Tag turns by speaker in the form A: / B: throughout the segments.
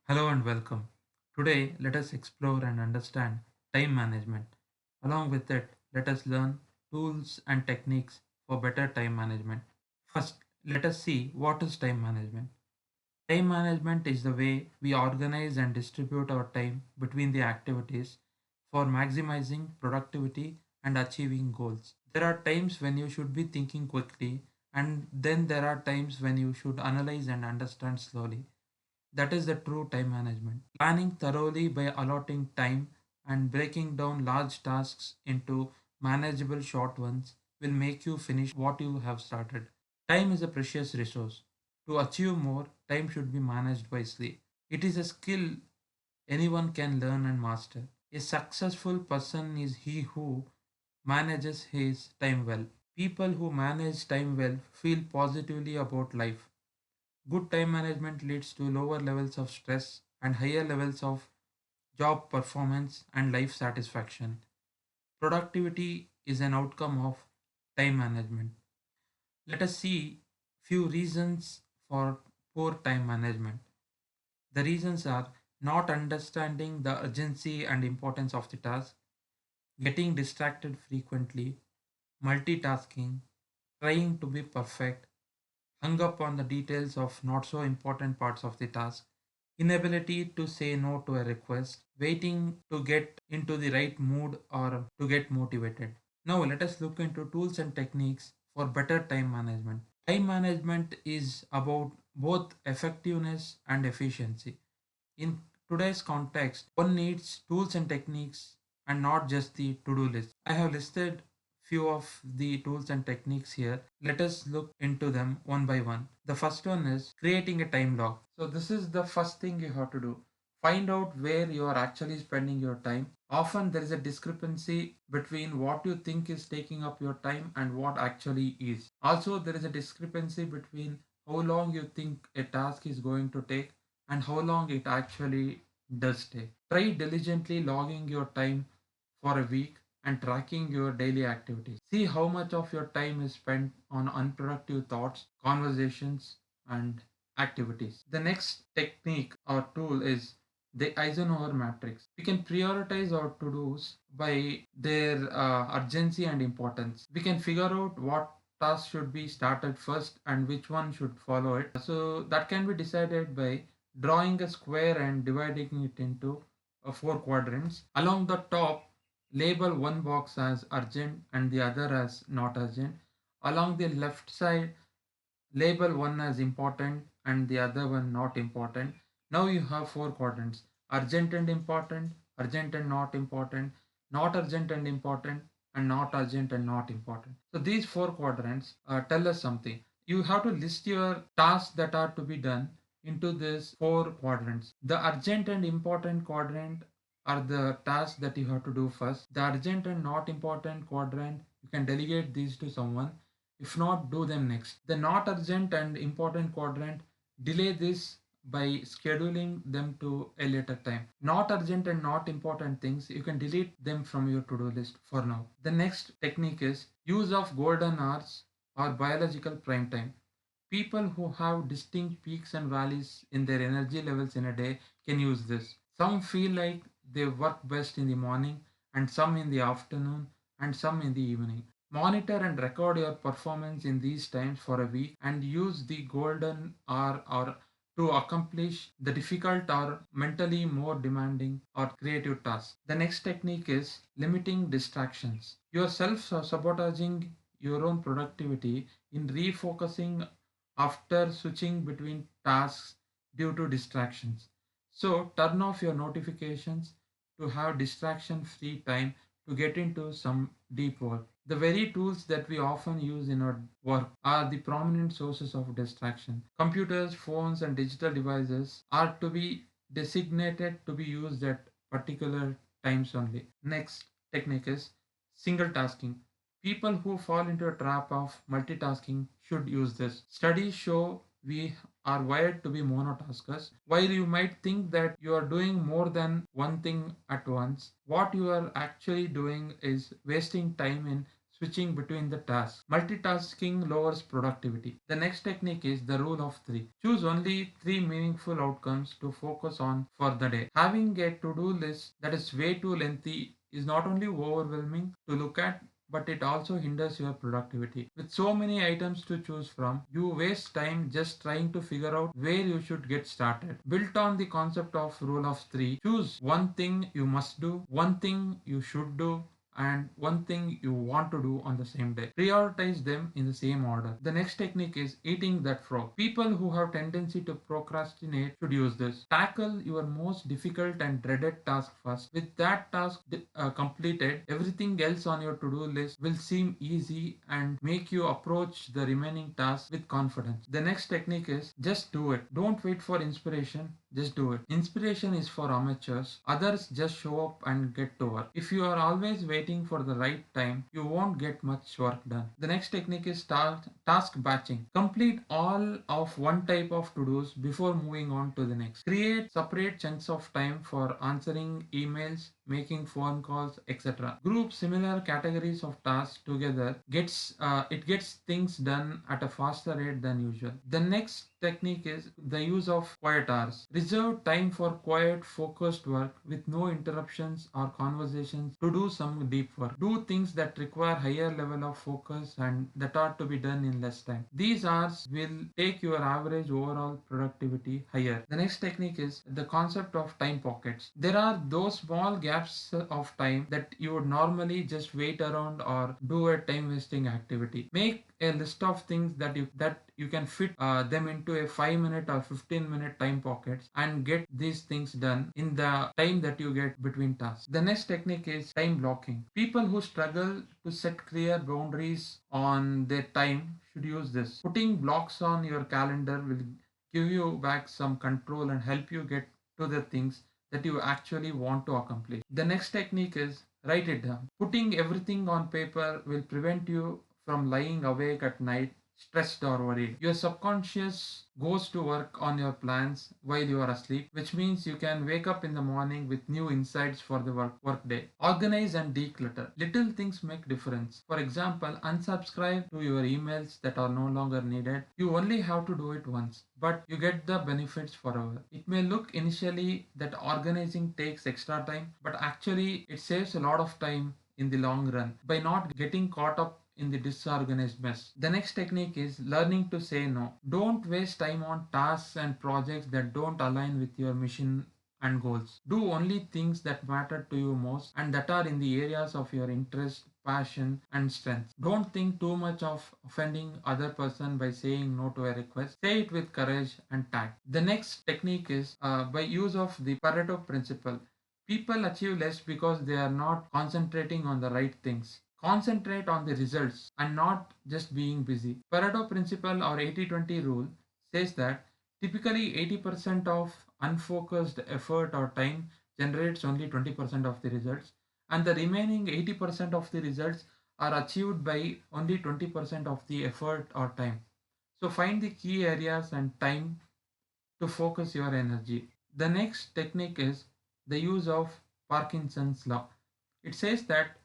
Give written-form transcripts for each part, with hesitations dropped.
A: Hello and welcome. Today, let us explore and understand time management. Along with it, let us learn tools and techniques for better time management. First, let us see what is time management. Time management is the way we organize and distribute our time between the activities for maximizing productivity and achieving goals. There are times when you should be thinking quickly, and then there are times when you should analyze and understand slowly. That is the true time management. Planning thoroughly by allotting time and breaking down large tasks into manageable short ones will make you finish what you have started. Time is a precious resource. To achieve more, time should be managed wisely. It is a skill anyone can learn and master. A successful person is he who manages his time well. People who manage time well feel positively about life. Good time management leads to lower levels of stress and higher levels of job performance and life satisfaction. Productivity is an outcome of time management. Let us see few reasons for poor time management. The reasons are not understanding the urgency and importance of the task, getting distracted frequently, multitasking, trying to be perfect, hung up on the details of not so important parts of the task, inability to say no to a request, waiting to get into the right mood or to get motivated. Now, let us look into tools and techniques for better time management. Time management is about both effectiveness and efficiency. In today's context, one needs tools and techniques and not just the to-do list. I have listed few of the tools and techniques here. Let us look into them one by one. The first one is creating a time log. So this is the first thing you have to do. Find out where you are actually spending your time. Often there is a discrepancy between what you think is taking up your time and what actually is. Also, there is a discrepancy between how long you think a task is going to take and how long it actually does take. Try diligently logging your time for a week and tracking your daily activities. See how much of your time is spent on unproductive thoughts, conversations, and activities. The next technique or tool is the Eisenhower matrix. We can prioritize our to dos by their urgency and importance. We can figure out what task should be started first and which one should follow it. So that can be decided by drawing a square and dividing it into four quadrants. Along the top, label one box as urgent and the other as not urgent. Along the left side, label one as important and the other one not important. Now you have four quadrants: urgent and important, urgent and not urgent and important, and not urgent and not important. So these four quadrants tell us something. You have to list your tasks that are to be done into these four quadrants. The urgent and important quadrant are the tasks that you have to do first. The urgent and not important quadrant, you can delegate these to someone. If not, do them next. The not urgent and important quadrant, delay this by scheduling them to a later time. Not urgent and not important things, you can delete them from your to do list for now. The next technique is use of golden hours or biological prime time. People who have distinct peaks and valleys in their energy levels in a day can use this. Some feel like they work best in the morning, and some in the afternoon, and some in the evening. Monitor and record your performance in these times for a week and use the golden hour or to accomplish the difficult or mentally more demanding or creative tasks. The next technique is limiting distractions. You are self sabotaging your own productivity in refocusing after switching between tasks due to distractions. So turn off your notifications to have distraction free time to get into some deep work. The very tools that we often use in our work are the prominent sources of distraction. Computers, phones, and digital devices are to be designated to be used at particular times only. Next technique is single tasking. People who fall into a trap of multitasking should use this. Studies show we are wired to be monotaskers. While you might think that you are doing more than one thing at once, what you are actually doing is wasting time in switching between the tasks. Multitasking lowers productivity. The next technique is the rule of three. Choose only three meaningful outcomes to focus on for the day. Having a to do list that is way too lengthy is not only overwhelming to look at, but it also hinders your productivity. With so many items to choose from, you waste time just trying to figure out where you should get started. Built on the concept of rule of three, choose one thing you must do, one thing you should do, and one thing you want to do on the same day. Prioritize them in the same order. The next technique is eating that frog. People who have tendency to procrastinate should use this. Tackle your most difficult and dreaded task first. With that task completed, everything else on your to-do list will seem easy and make you approach the remaining tasks with confidence. The next technique is just do it. Don't wait for inspiration, just do it. Inspiration is for amateurs. Others just show up and get to work. If you are always waiting for the right time, you won't get much work done. The next technique is task batching. Complete all of one type of to-dos before moving on to the next. Create separate chunks of time for answering emails, making phone calls, etc. Group similar categories of tasks together gets things done at a faster rate than usual. The next technique is the use of quiet hours. Reserve time for quiet, focused work with no interruptions or conversations to do some deep work. Do things that require higher level of focus and that are to be done in less time. These hours will take your average overall productivity higher. The next technique is the concept of time pockets. There are those small gaps of time that you would normally just wait around or do a time wasting activity. Make a list of things that you can fit them into a 5 minute or 15-minute time pockets and get these things done in the time that you get between tasks. The next technique is time blocking. People who struggle to set clear boundaries on their time should use this. Putting blocks on your calendar will give you back some control and help you get to the things that you actually want to accomplish. The next technique is write it down. Putting everything on paper will prevent you from lying awake at night stressed or worried. Your subconscious goes to work on your plans while you are asleep, which means you can wake up in the morning with new insights for the work day. Organize and declutter. Little things make difference. For example, unsubscribe to your emails that are no longer needed. You only have to do it once, but you get the benefits forever. It may look initially that organizing takes extra time, but actually it saves a lot of time in the long run by not getting caught up in the disorganized mess. The next technique is learning to say no. Don't waste time on tasks and projects that don't align with your mission and goals. Do only things that matter to you most and that are in the areas of your interest, passion, and strength. Don't think too much of offending other person by saying no to a request. Say it with courage and tact. The next technique is by use of the Pareto principle. People achieve less because they are not concentrating on the right things. Concentrate on the results and not just being busy. Pareto principle or 80-20 rule says that typically 80% of unfocused effort or time generates only 20% of the results, and the remaining 80% of the results are achieved by only 20% of the effort or time. So find the key areas and time to focus your energy. The next technique is the use of Parkinson's law. It says that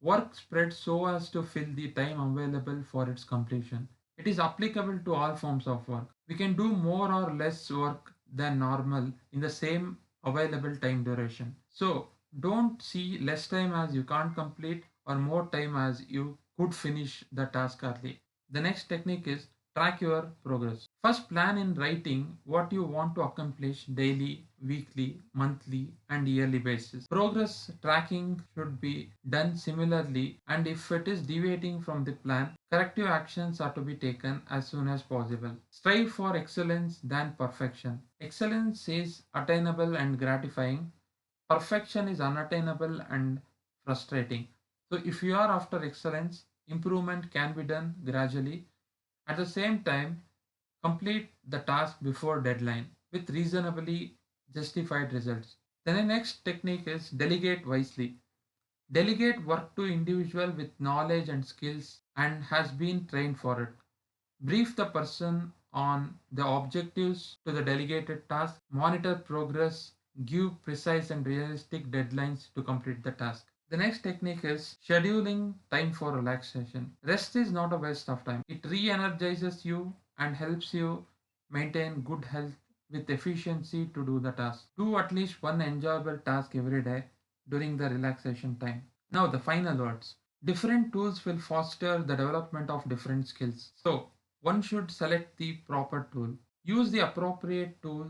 A: work spreads so as to fill the time available for its completion. It is applicable to all forms of work. We can do more or less work than normal in the same available time duration. So don't see less time as you can't complete or more time as you could finish the task early. The next technique is track your progress. First, plan in writing what you want to accomplish daily, weekly, monthly, and yearly basis. Progress tracking should be done similarly, and if it is deviating from the plan, corrective actions are to be taken as soon as possible. Strive for excellence than perfection. Excellence is attainable and gratifying. Perfection is unattainable and frustrating. So, if you are after excellence, improvement can be done gradually. At the same time, complete the task before deadline with reasonably justified results. Then the next technique is delegate wisely. Delegate work to individual with knowledge and skills and has been trained for it. Brief the person on the objectives to the delegated task, monitor progress, give precise and realistic deadlines to complete the task. The next technique is scheduling time for relaxation. Rest is not a waste of time. It re-energizes you and helps you maintain good health with efficiency to do the task. Do at least one enjoyable task every day during the relaxation time. Now the final words. Different tools will foster the development of different skills. So one should select the proper tool. Use the appropriate tool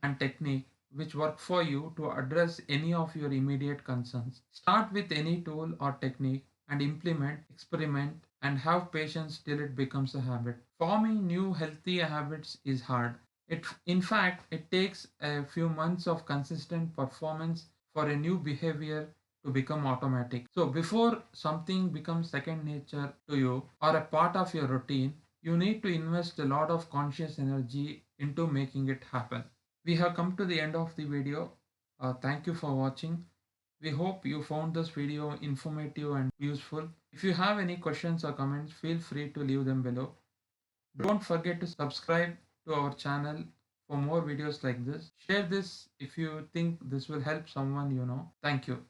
A: and technique which work for you to address any of your immediate concerns. Start with any tool or technique and implement, experiment, and have patience till it becomes a habit. Forming new healthy habits is hard. In fact, it takes a few months of consistent performance for a new behavior to become automatic. So, before something becomes second nature to you or a part of your routine, you need to invest a lot of conscious energy into making it happen. We have come to the end of the video. Thank you for watching. We hope you found this video informative and useful. If you have any questions or comments, feel free to leave them below. Don't forget to subscribe to our channel for more videos like this. Share this if you think this will help someone you know. Thank you.